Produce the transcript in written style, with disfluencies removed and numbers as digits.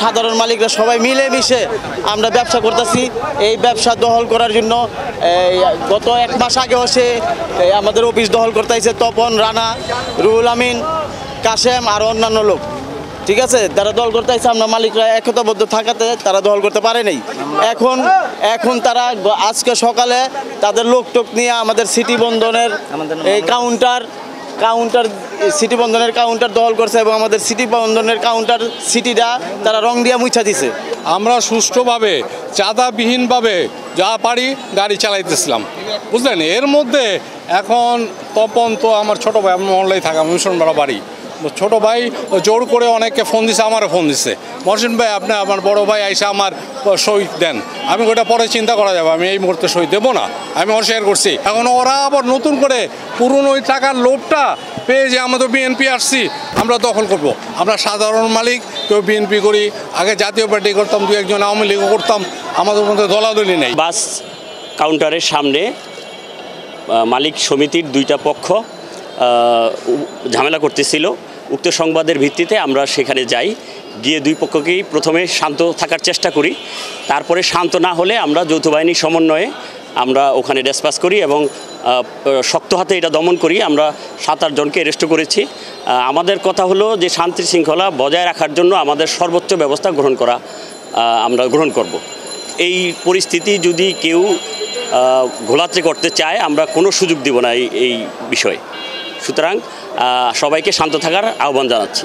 সাধারণ মালিকরা সবাই মিলেমিশে আমরা ব্যবসা করতেছি। এই ব্যবসা দখল করার জন্য গত 1 মাস আগেও সে আমাদের অফিস দখল করতে আইছে তপন, রানা, রুহুল আমিন, কাশেম আর অন্যান্য লোক। ঠিক আছে, তারা দখল করতে আইছে, আমরা মালিকরা একতাবদ্ধ থাকাতে তারা দখল করতে পারে নাই। এখন তারা আজকে সকালে তাদের লোকটোক নিয়ে আমাদের সিটি বন্ধনের এই কাউন্টার সিটি বন্ধনের কাউন্টার দখল করছে এবং আমাদের সিটি বন্ধনের সিটিটা তারা রং দিয়া মুছা দিছে। আমরা সুষ্ঠুভাবে চাঁদাবিহীনভাবে যা পারি গাড়ি চালাইতেছিলাম, বুঝলেন। এর মধ্যে এখন তপন তো আমার ছোটো ভাই, আমি মহল্লায় থাকা মিশনপাড়া বাড়ি, ছোটো ভাই জোর করে অনেককে ফোন দিছে, আমারও ফোন দিচ্ছে, মহসিন ভাই আপনি আমার বড় ভাই আইসা আমার সই দেন। আমি ওটা পরে চিন্তা করা যাবে, আমি এই মুহূর্তে সই দেবো না, আমি অস্বীকার করছি। এখন ওরা আবার নতুন করে পুরনো ওই টাকার লোভটা পেয়ে যে আমরা তো বিএনপি আসছি, আমরা দখল করব। আমরা সাধারণ মালিক, কেউ বিএনপি করি, আগে জাতীয় পার্টি করতাম, 2-1 আওয়ামী লীগও করতাম, আমাদের মধ্যে দলাদলি নেই। বাস কাউন্টারের সামনে মালিক সমিতির 2টা পক্ষ ঝামেলা করতেছিল। উক্ত সংবাদের ভিত্তিতে আমরা সেখানে যাই, গিয়ে 2 পক্ষকেই প্রথমে শান্ত থাকার চেষ্টা করি। তারপরে শান্ত না হলে আমরা যৌথ বাহিনীর সমন্বয়ে আমরা ওখানে ডিসপাস করি এবং শক্ত হাতে এটা দমন করি। আমরা 7-8 জনকে অ্যারেস্ট করেছি। আমাদের কথা হলো যে শান্তি শৃঙ্খলা বজায় রাখার জন্য আমাদের সর্বোচ্চ ব্যবস্থা আমরা গ্রহণ করব। এই পরিস্থিতি যদি কেউ ঘোলাতে করতে চায়, আমরা কোনো সুযোগ দিব না এই বিষয়ে। সুতরাং সবাইকে শান্ত থাকার আহ্বান জানাচ্ছি।